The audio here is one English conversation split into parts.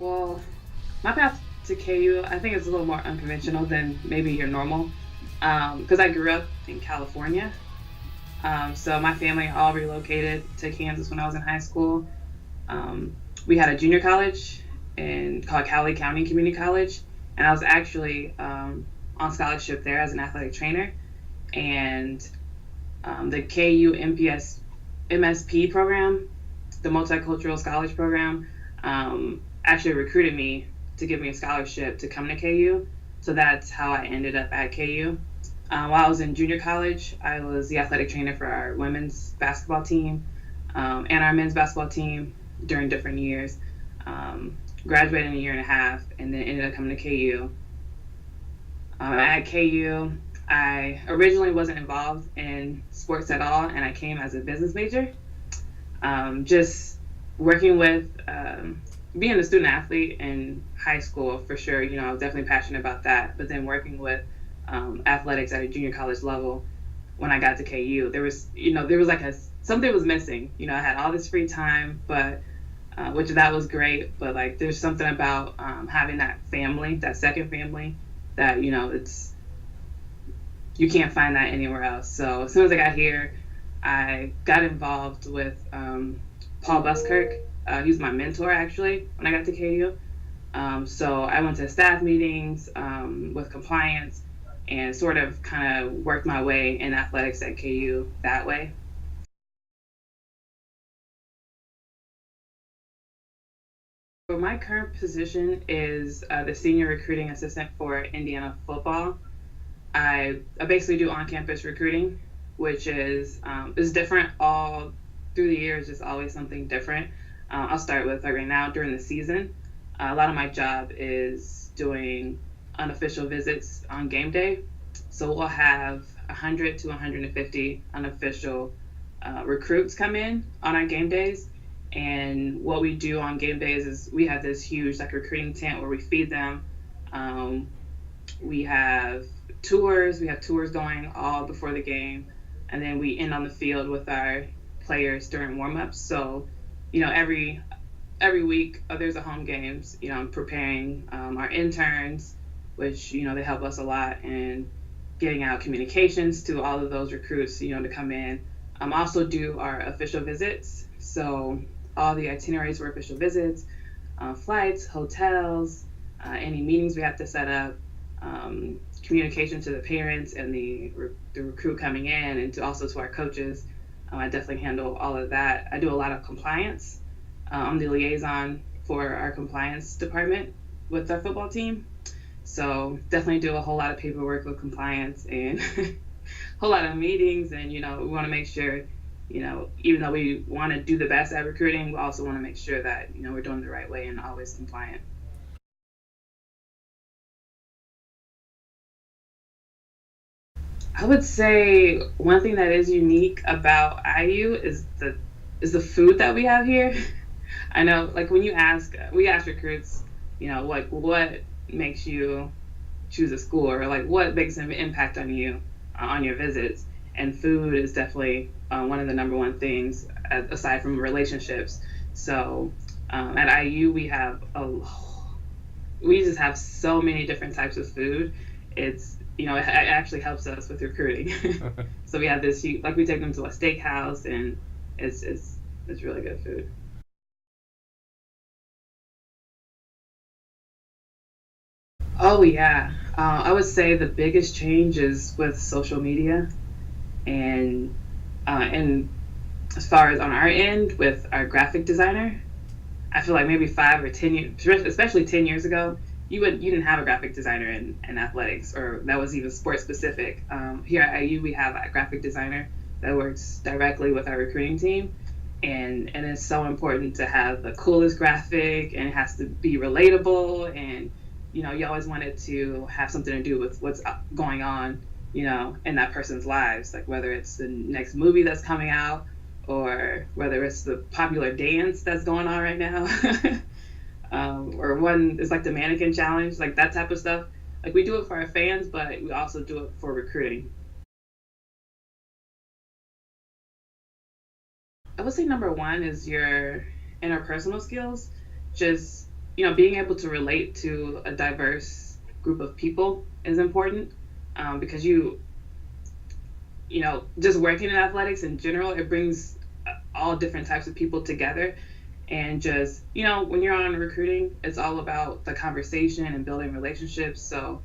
Well, my path to KU, I think it's a little more unconventional than maybe your normal, because I grew up in California. So my family all relocated to Kansas when I was in high school. Um, we had a junior college called Cowley County Community College, and I was actually on scholarship there as an athletic trainer. And the KU MSP program, the Multicultural Scholars Program, actually recruited me to give me a scholarship to come to KU. So that's how I ended up at KU. While I was in junior college, I was the athletic trainer for our women's basketball team and our men's basketball team during different years. Graduated in a year and a half, and then ended up coming to KU. At KU, I originally wasn't involved in sports at all, and I came as a business major. Just working with being a student athlete in high school for sure, I was definitely passionate about that. But then working with athletics at a junior college level, when I got to KU, there was like something was missing. I had all this free time, but which that was great. But like, there's something about having that family, that second family, that it's you can't find that anywhere else. So as soon as I got here, I got involved with Paul Buskirk. He was my mentor actually when I got to KU. So I went to staff meetings with compliance and sort of kind of worked my way in athletics at KU that way. So my current position is the senior recruiting assistant for Indiana football. I basically do on-campus recruiting, which is different all through the years. It's always something different. I'll start with like right now during the season. A lot of my job is doing unofficial visits on game day. So we'll have 100 to 150 unofficial recruits come in on our game days. And what we do on game days is we have this huge like recruiting tent where we feed them. Um, we have we have tours going all before the game, and then we end on the field with our players during warm-ups. So every week there's a home games. I'm preparing our interns, which they help us a lot in getting out communications to all of those recruits, to come in. Also do our official visits. So all the itineraries for official visits, flights, hotels, any meetings we have to set up, communication to the parents and the recruit coming in, and also to our coaches. I definitely handle all of that. I do a lot of compliance. I'm the liaison for our compliance department with our football team. So definitely do a whole lot of paperwork with compliance and a whole lot of meetings. And, we want to make sure, even though we want to do the best at recruiting, we also want to make sure that, we're doing it the right way and always compliant. I would say one thing that is unique about IU is the food that we have here. I know, like when we ask recruits, like what makes you choose a school, or like what makes an impact on you on your visits. And food is definitely one of the number one things aside from relationships. So at IU we just have so many different types of food. It actually helps us with recruiting. So we have like we take them to a steakhouse, and it's really good food. Oh yeah, I would say the biggest change is with social media, and as far as on our end with our graphic designer, I feel like maybe 5 or 10 years, especially 10 years ago, you didn't have a graphic designer in athletics, or that was even sports specific. Here at IU, we have a graphic designer that works directly with our recruiting team, and it's so important to have the coolest graphic, and it has to be relatable, and you always want it to have something to do with what's going on, in that person's lives, like whether it's the next movie that's coming out, or whether it's the popular dance that's going on right now. Or one is like the mannequin challenge, like that type of stuff. Like we do it for our fans, but we also do it for recruiting. I would say number one is your interpersonal skills. Just being able to relate to a diverse group of people is important, because just working in athletics in general, it brings all different types of people together. And just, when you're on recruiting, it's all about the conversation and building relationships. So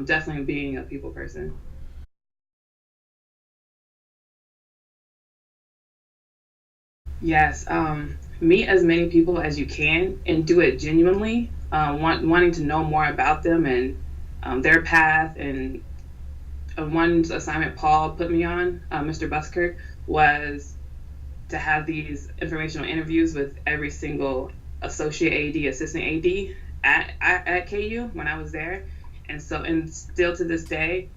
definitely being a people person. Yes, meet as many people as you can and do it genuinely, wanting to know more about them and their path. And one assignment Paul put me on, Mr. Buskirk, was to have these informational interviews with every single associate AD, assistant AD at KU when I was there. And so, and still to this day,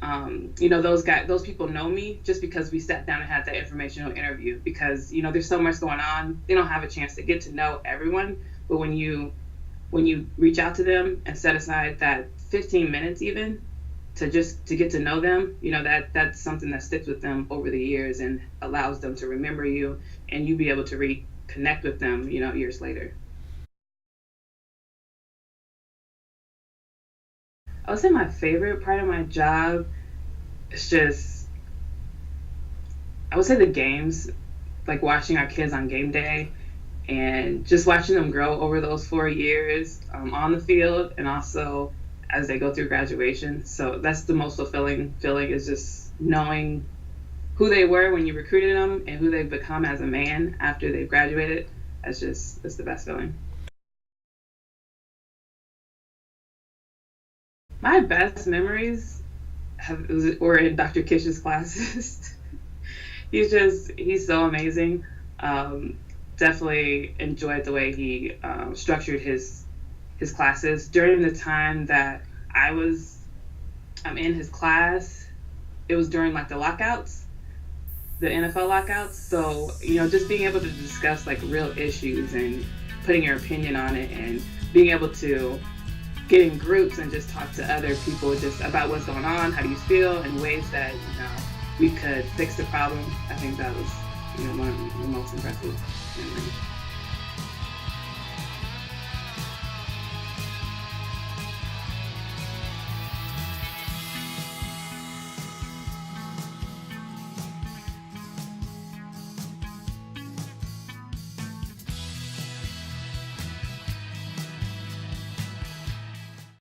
those people know me just because we sat down and had that informational interview. Because there's so much going on, they don't have a chance to get to know everyone. But when you reach out to them and set aside that 15 minutes even to get to know them, that's something that sticks with them over the years and allows them to remember you, and you be able to reconnect with them, years later. I would say my favorite part of my job is just, I would say the games, like watching our kids on game day and just watching them grow over those 4 years, on the field and also as they go through graduation. So that's the most fulfilling feeling, is just knowing who they were when you recruited them and who they've become as a man after they've graduated. That's the best feeling. My best memories were in Dr. Kish's classes. He's so amazing. Um, Definitely enjoyed the way he structured his classes during the time that I was in his class. It was during like the lockouts, the NFL lockouts. So just being able to discuss like real issues and putting your opinion on it, and being able to get in groups and just talk to other people just about what's going on, how do you feel, and ways that we could fix the problem. I think that was one of the most impressive memories.